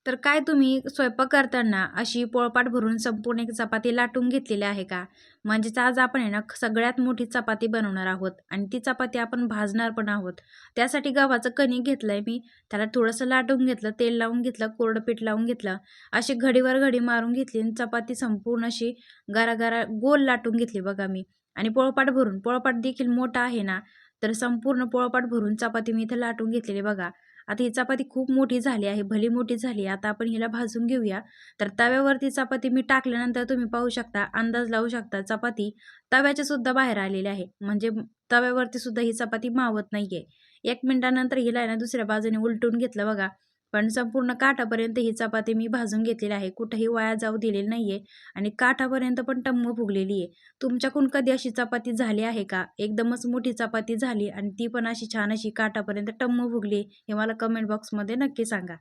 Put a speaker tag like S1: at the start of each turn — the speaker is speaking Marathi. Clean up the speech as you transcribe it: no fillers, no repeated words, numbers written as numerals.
S1: तर काय तुम्ही स्वयंपाक करताना अशी पोळपाट भरून संपूर्ण एक चपाती लाटून घेतलेली आहे का? म्हणजेच आज आपण आहे ना सगळ्यात मोठी चपाती बनवणार आहोत आणि ती चपाती आपण भाजणार पण आहोत. त्यासाठी गव्हाचं कणिक घेतलंय मी, त्याला थोडंसं लाटून घेतलं, तेल लावून घेतलं, कोरडं पीठ लावून घेतलं. अशी घडीवर घडी मारून घेतली आणि चपाती संपूर्ण अशी गरागरा गोल लाटून घेतली बघा मी. आणि पोळपाट भरून, पोळपाट देखील मोठा आहे ना, तर संपूर्ण पोळपाट भरून चपाती मी इथे लाटून घेतलेली बघा. आता ही चपाती खूप मोठी झाली आहे, भली मोठी झाली आहे. आता आपण हिला भाजून घेऊया. तर तव्यावरती चपाती मी टाकल्यानंतर तुम्ही पाहू शकता, अंदाज लावू शकता चपाती तव्याच्या सुद्धा बाहेर आलेली आहे. म्हणजे तव्यावरती सुद्धा ही चपाती मावत नाहीये. 1 मिनिटानंतर हिला आहे ना दुसऱ्या बाजूने उलटून घेतलं बघा. पण संपूर्ण काठापर्यंत ही चपाती मी भाजून घेतलेली आहे. कुठेही वाया जाऊ दिलेली नाहीये आणि काठापर्यंत पण टम्म फुगलेली आहे. तुमच्याकडून कधी अशी चपाती झाली आहे का? एकदमच मोठी चपाती झाली आणि ती पण अशी छान अशी काठापर्यंत टम्म फुगली, हे मला कमेंट बॉक्समध्ये नक्की सांगा.